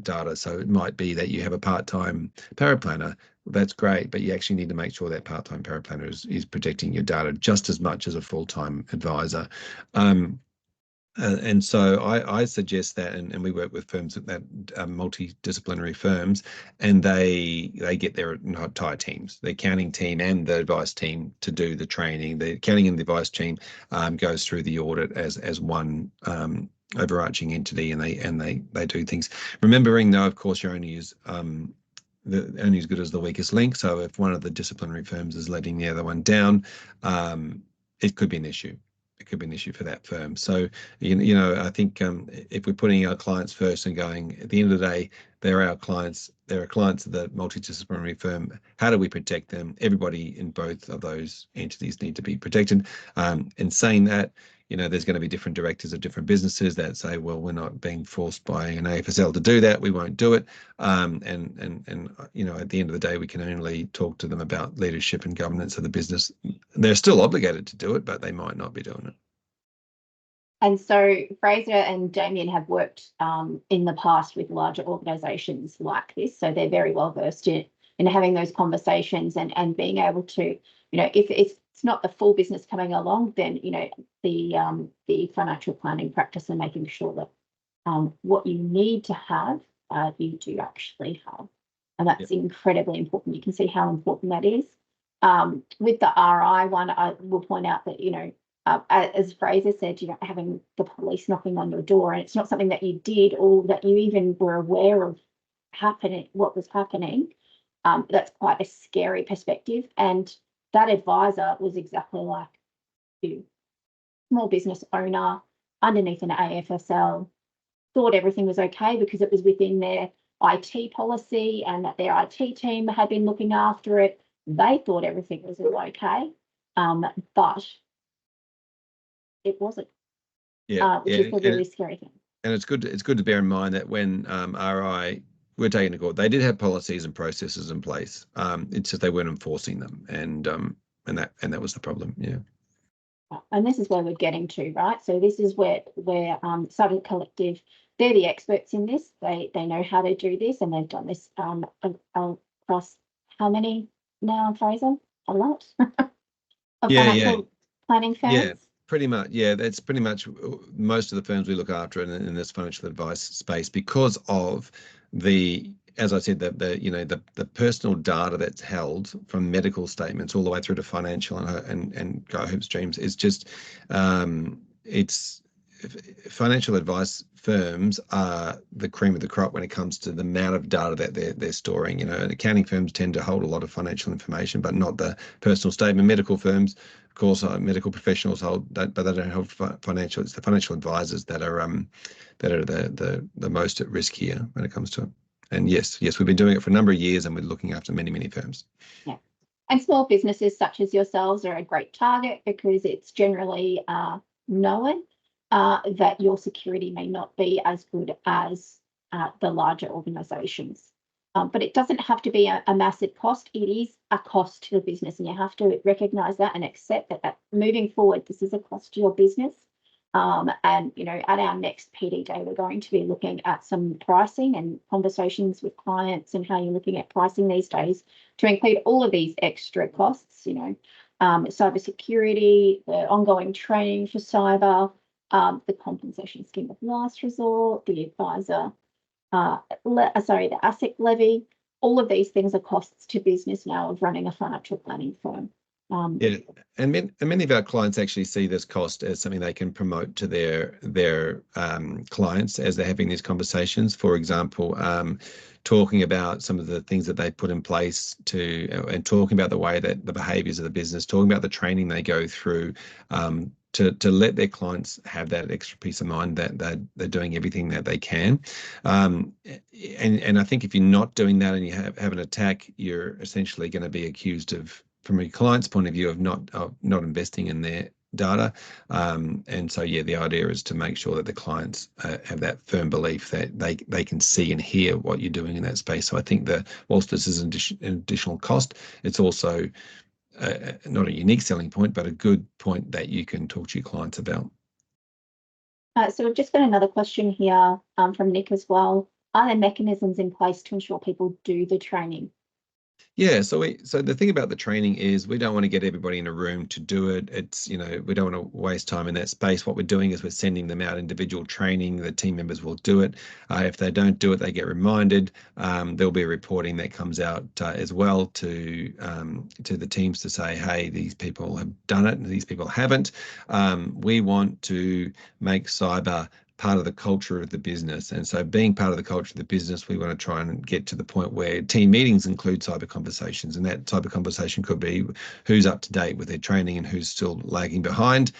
data, so it might be that you have a part-time paraplanner, that's great, but you actually need to make sure that part-time paraplanner is protecting your data just as much as a full-time advisor. And so I suggest that, and we work with firms that multidisciplinary firms, and they get their entire teams, the accounting team and the advice team, to do the training. The accounting and the advice team goes through the audit as one overarching entity, and they do things. Remembering though, of course, you're only only as good as the weakest link. So if one of the disciplinary firms is letting the other one down, it could be an issue. It could be an issue for that firm. So, I think if we're putting our clients first and going, at the end of the day, they're our clients. They're clients of the multidisciplinary firm. How do we protect them? Everybody in both of those entities need to be protected. And saying that, there's going to be different directors of different businesses that say, well, we're not being forced by an AFSL to do that. We won't do it. And at the end of the day, we can only talk to them about leadership and governance of the business. They're still obligated to do it, but they might not be doing it. And so Fraser and Damien have worked in the past with larger organisations like this, so they're very well versed in having those conversations and being able to, if it's not the full business coming along, then the financial planning practice and making sure that what you need to have, you do actually have, and that's incredibly important. You can see how important that is. With the RI one, I will point out that as Fraser said, having the police knocking on your door, and it's not something that you did or that you even were aware of what was happening. That's quite a scary perspective. And that advisor was exactly like you, small business owner underneath an AFSL, thought everything was okay because it was within their IT policy and that their IT team had been looking after it. They thought everything was okay, but it wasn't. Which is a really scary thing. And it's good to bear in mind that when RI were taken to court, they did have policies and processes in place. It's just they weren't enforcing them, and that was the problem. Yeah. And this is where we're getting to, right? So this is where Cyber Collective, they're the experts in this. They know how to do this, and they've done this across how many now, Fraser? A lot of financial planning firms. Yeah. Pretty much, yeah. That's pretty much most of the firms we look after in this financial advice space, because of as I said, the personal data that's held from medical statements all the way through to financial and go home streams is just it's financial advice firms are the cream of the crop when it comes to the amount of data that they're storing. And accounting firms tend to hold a lot of financial information, but not the personal statement. Medical firms, of course, medical professionals hold that, but they don't hold financial. It's the financial advisors that are the most at risk here when it comes to it. And yes, we've been doing it for a number of years, and we're looking after many firms. Yeah. And small businesses such as yourselves are a great target because it's generally known that your security may not be as good as the larger organisations. But it doesn't have to be a massive cost. It is a cost to the business, and you have to recognise that and accept that moving forward, this is a cost to your business. And at our next PD day, we're going to be looking at some pricing and conversations with clients and how you're looking at pricing these days to include all of these extra costs. Cyber security, the ongoing training for cyber, the compensation scheme of last resort, the advisor, the asset levy. All of these things are costs to business now of running a financial planning firm. Yeah, and many of our clients actually see this cost as something they can promote to their clients as they're having these conversations. For example, talking about some of the things that they put in place and talking about the way that the behaviours of the business, talking about the training they go through, to let their clients have that extra peace of mind that they're doing everything that they can. And I think if you're not doing that and you have an attack, you're essentially going to be accused of, from a client's point of view, of not investing in their data. And so, the idea is to make sure that the clients have that firm belief that they can see and hear what you're doing in that space. So I think that whilst this is an additional cost, it's also not a unique selling point, but a good point that you can talk to your clients about. So we've just got another question here from Nick as well. Are there mechanisms in place to ensure people do the training? Yeah, so the thing about the training is we don't want to get everybody in a room to do it. It's, we don't want to waste time in that space. What we're doing is we're sending them out individual training. The team members will do it. If they don't do it, they get reminded. There'll be a reporting that comes out as well to the teams to say, hey, these people have done it and these people haven't. We want to make cyber part of the culture of the business. And so being part of the culture of the business, we want to try and get to the point where team meetings include cyber conversations. And that cyber conversation could be who's up to date with their training and who's still lagging behind,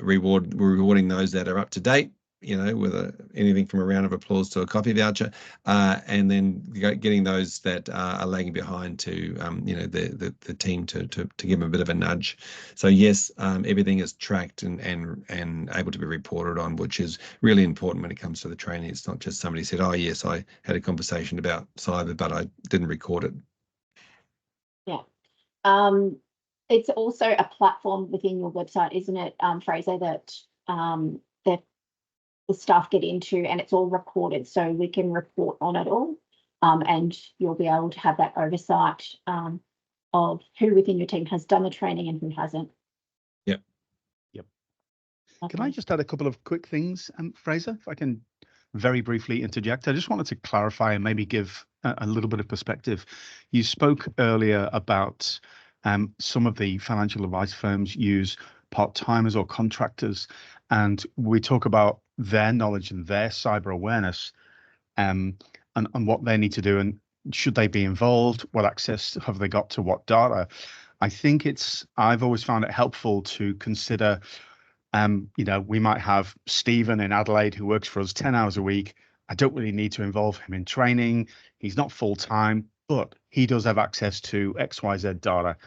rewarding those that are up to date, with anything from a round of applause to a coffee voucher, and then getting those that are lagging behind to, the team to give them a bit of a nudge. So yes, everything is tracked and able to be reported on, which is really important when it comes to the training. It's not just somebody said, oh yes, I had a conversation about cyber, but I didn't record it. Yeah. It's also a platform within your website, isn't it, Fraser, that the staff get into, and it's all recorded, so we can report on it all, and you'll be able to have that oversight of who within your team has done the training and who hasn't. Yep. Okay. Can I just add a couple of quick things, Fraser, if I can very briefly interject? I just wanted to clarify and maybe give a little bit of perspective. You spoke earlier about some of the financial advice firms use part-timers or contractors, and we talk about their knowledge and their cyber awareness, and what they need to do, and should they be involved, what access have they got to what data. I think I've always found it helpful to consider, we might have Stephen in Adelaide who works for us 10 hours a week. I don't really need to involve him in training. He's not full-time, but he does have access to XYZ data.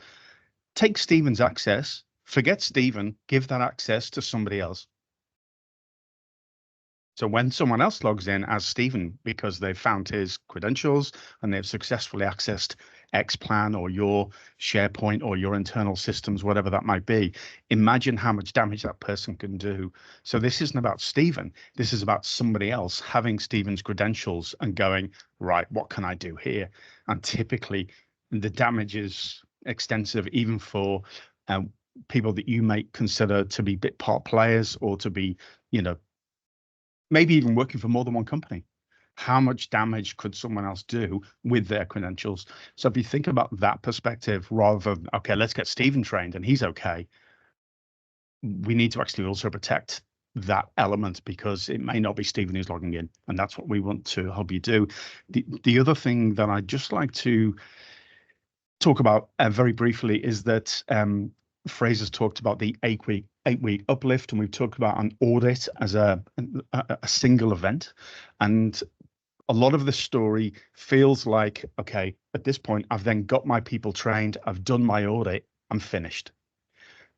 Take Stephen's access, forget Stephen, give that access to somebody else. So when someone else logs in as Stephen, because they've found his credentials and they've successfully accessed Xplan or your SharePoint or your internal systems, whatever that might be, imagine how much damage that person can do. So this isn't about Stephen. This is about somebody else having Stephen's credentials and going, right, what can I do here? And typically the damage is extensive, even for people that you may consider to be bit part players or to be, maybe even working for more than one company. how much damage could someone else do with their credentials? So if you think about that perspective, rather than, okay, let's get Stephen trained and he's okay, we need to actually also protect that element, because it may not be Stephen who's logging in, and that's what we want to help you do. The other thing that I'd just like to talk about very briefly is that Fraser's talked about the eight-week uplift, and we've talked about an audit as a single event. And a lot of the story feels like, okay, at this point, I've then got my people trained, I've done my audit, I'm finished.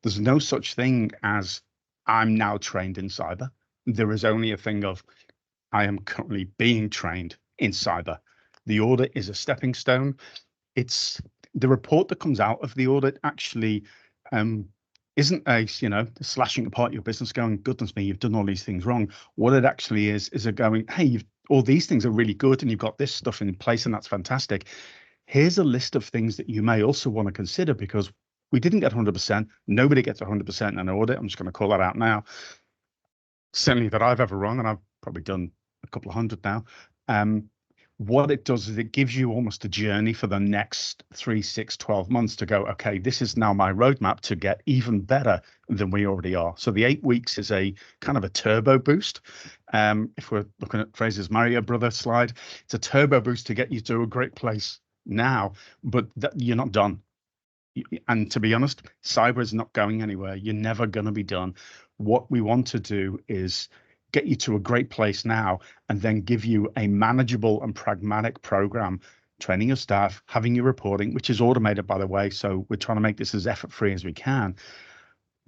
There's no such thing as I'm now trained in cyber. There is only a thing of I am currently being trained in cyber. The audit is a stepping stone. It's the report that comes out of the audit actually isn't a, slashing apart your business going, goodness me, you've done all these things wrong. What it actually is it going, hey, all these things are really good and you've got this stuff in place and that's fantastic. Here's a list of things that you may also want to consider, because we didn't get 100%. Nobody gets 100% in an audit. I'm just going to call that out now. Certainly that I've ever run, and I've probably done a couple of hundred now. What it does is it gives you almost a journey for the next 3, 6, 12 months to go, okay, this is now my roadmap to get even better than we already are. So the 8 weeks is a kind of a turbo boost. If we're looking at Fraser's Mario Brothers slide, it's a turbo boost to get you to a great place now, but you're not done. And to be honest, cyber is not going anywhere. You're never going to be done. What we want to do is get you to a great place now, and then give you a manageable and pragmatic program, training your staff, having your reporting, which is automated, by the way. So we're trying to make this as effort-free as we can.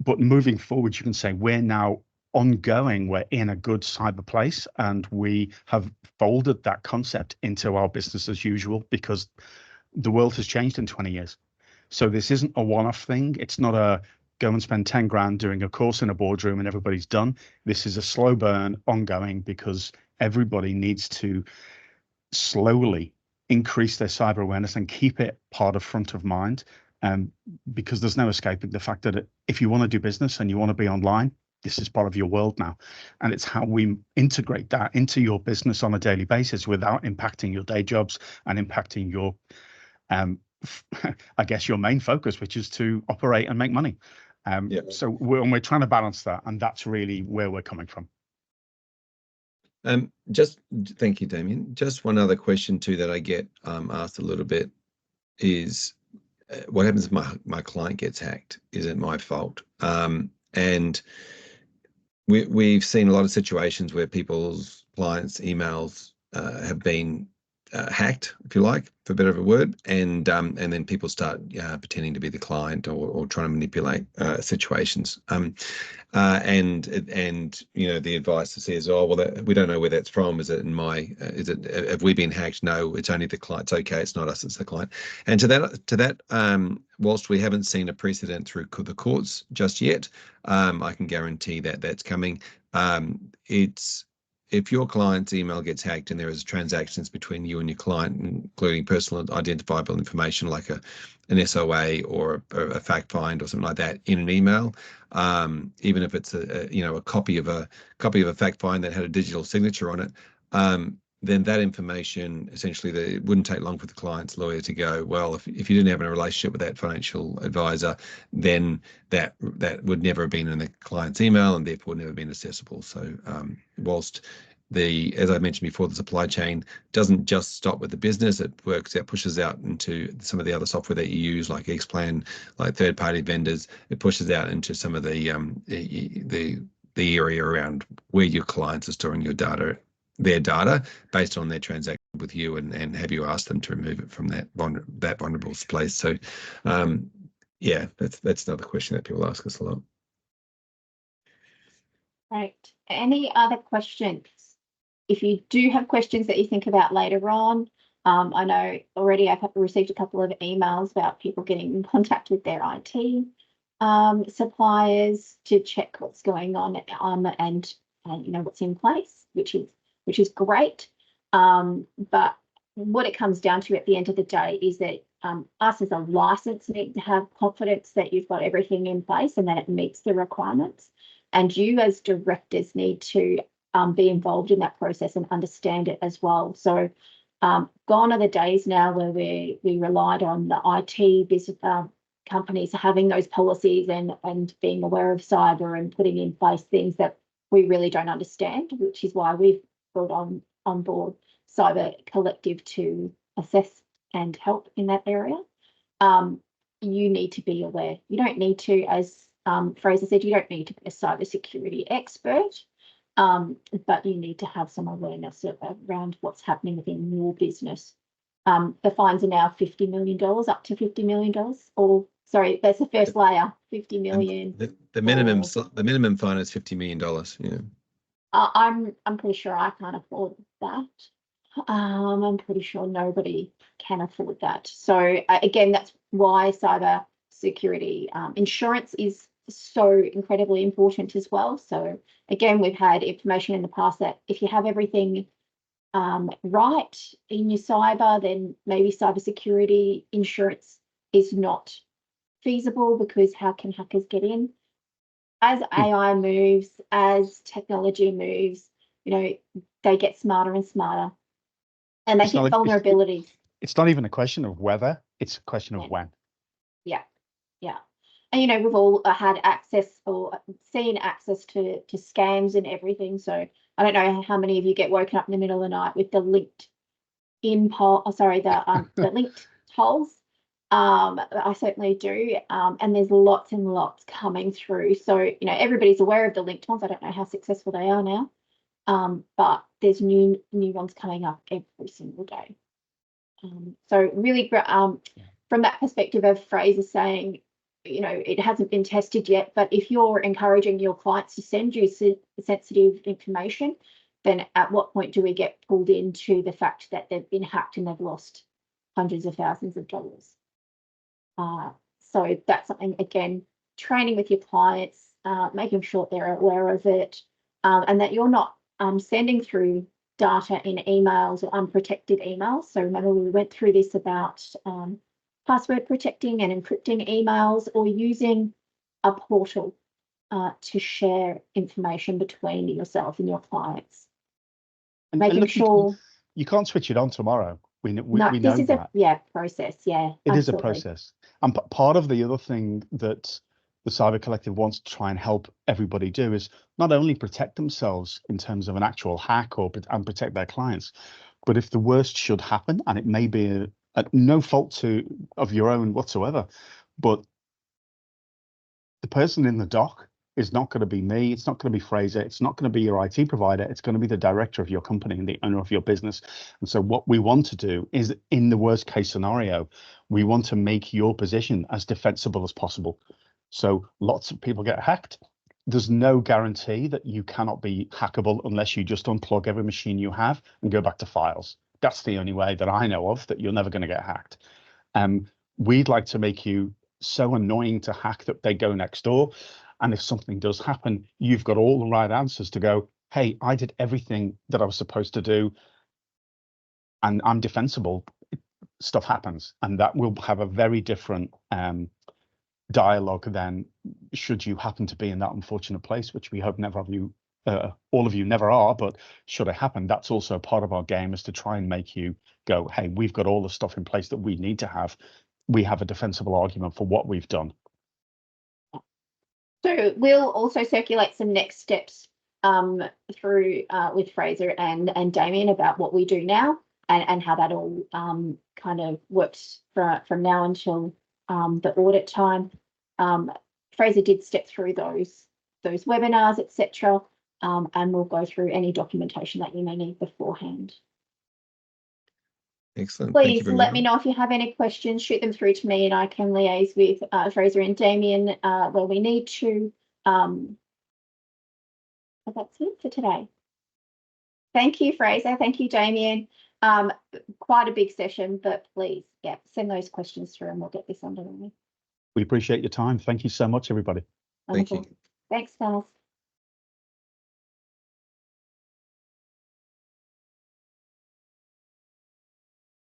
But moving forward, you can say we're now ongoing, we're in a good cyber place, and we have folded that concept into our business as usual, because the world has changed in 20 years. So this isn't a one-off thing. It's not a go and spend 10 grand doing a course in a boardroom and everybody's done. This is a slow burn, ongoing, because everybody needs to slowly increase their cyber awareness and keep it part of front of mind. Because there's no escaping the fact that if you want to do business and you want to be online, this is part of your world now. And it's how we integrate that into your business on a daily basis without impacting your day jobs and impacting your I guess your main focus, which is to operate and make money. So we're trying to balance that, and that's really where we're coming from. Just thank you, Damien. Just one other question too that I get asked a little bit is, what happens if my client gets hacked? Is it my fault? And we've seen a lot of situations where people's clients' emails have been hacked, if you like, for a bit of a word, and then people start pretending to be the client or trying to manipulate situations. And the advice that says, oh well, we don't know where that's from. Is it have we been hacked? No, it's only the client. It's okay, it's not us, it's the client. And to that, whilst we haven't seen a precedent through the courts just yet, I can guarantee that that's coming. If your client's email gets hacked and there is transactions between you and your client, including personal identifiable information like an SOA or a fact find or something like that in an email, even if it's a copy of a fact find that had a digital signature on it, then that information, essentially, it wouldn't take long for the client's lawyer to go, well, if you didn't have a relationship with that financial advisor, then that would never have been in the client's email and therefore never been accessible. So whilst as I mentioned before, the supply chain doesn't just stop with the business, it pushes out into some of the other software that you use, like Xplan, like third-party vendors. It pushes out into some of the area around where your clients are storing their data based on their transaction with you, and have you asked them to remove it from that vulnerable place. So that's another question that people ask us a lot. Right. Any other questions? If you do have questions that you think about later on, I know already I've received a couple of emails about people getting in contact with their IT suppliers to check what's going on and what's in place, which is great. But what it comes down to at the end of the day is that us as a license need to have confidence that you've got everything in place and that it meets the requirements. And you as directors need to be involved in that process and understand it as well. So gone are the days now where we relied on the IT business companies having those policies and being aware of cyber and putting in place things that we really don't understand, which is why we've brought on board Cyber Collective to assess and help in that area. You need to be aware. You don't need to, as Fraser said, you don't need to be a cybersecurity expert, but you need to have some awareness around what's happening within your business. The fines are now $50 million, up to $50 million, or sorry, that's the first layer, 50 million. The minimum fine is $50 million. Yeah. I'm pretty sure I can't afford that. I'm pretty sure nobody can afford that. So again, that's why cyber security insurance is so incredibly important as well. So again, we've had information in the past that if you have everything right in your cyber, then maybe cybersecurity insurance is not feasible, because how can hackers get in? As AI moves, as technology moves, they get smarter and smarter, and they hit vulnerabilities. It's not even a question of whether, it's a question of when. Yeah. And we've all had access or seen access to scams and everything. So I don't know how many of you get woken up in the middle of the night with the LinkedIn poll. Oh, sorry, the linked polls. I certainly do. And there's lots and lots coming through. So everybody's aware of the linked ones. I don't know how successful they are now. But there's new ones coming up every single day. So really, from that perspective of Fraser saying, it hasn't been tested yet, but if you're encouraging your clients to send you sensitive information, then at what point do we get pulled into the fact that they've been hacked and they've lost hundreds of thousands of dollars? So that's something, again, training with your clients, making sure they're aware of it, and that you're not sending through data in emails or unprotected emails. So remember, we went through this about password protecting and encrypting emails, or using a portal to share information between yourself and your clients. And making look, sure you can't switch it on tomorrow. We know this is that. a process. Yeah, it absolutely. is a process. And part of the other thing that the Cyber Collective wants to try and help everybody do is not only protect themselves in terms of an actual hack and protect their clients, but if the worst should happen, and it may be at no fault of your own whatsoever, but the person in the dock is not going to be me, it's not going to be Fraser, it's not going to be your IT provider, it's going to be the director of your company and the owner of your business. And so what we want to do is, in the worst case scenario, we want to make your position as defensible as possible. So lots of people get hacked. There's no guarantee that you cannot be hackable unless you just unplug every machine you have and go back to files. That's the only way that I know of that you're never going to get hacked. We'd like to make you so annoying to hack that they go next door. And if something does happen, you've got all the right answers to go, hey, I did everything that I was supposed to do and I'm defensible. Stuff happens. And that will have a very different dialogue than should you happen to be in that unfortunate place, which we hope never of you, all of you never are, but should it happen, that's also part of our game, is to try and make you go, hey, we've got all the stuff in place that we need to have. We have a defensible argument for what we've done. So we'll also circulate some next steps through with Fraser and Damien about what we do now and how that all kind of works from now until the audit time. Fraser did step through those webinars, etc., and we'll go through any documentation that you may need beforehand. Excellent. Please let me know if you have any questions. Shoot them through to me, and I can liaise with Fraser and Damien where we need to. But that's it for today. Thank you, Fraser. Thank you, Damien. Quite a big session, but please, send those questions through and we'll get this underway. We appreciate your time. Thank you so much, everybody. Thank you. Thanks, guys.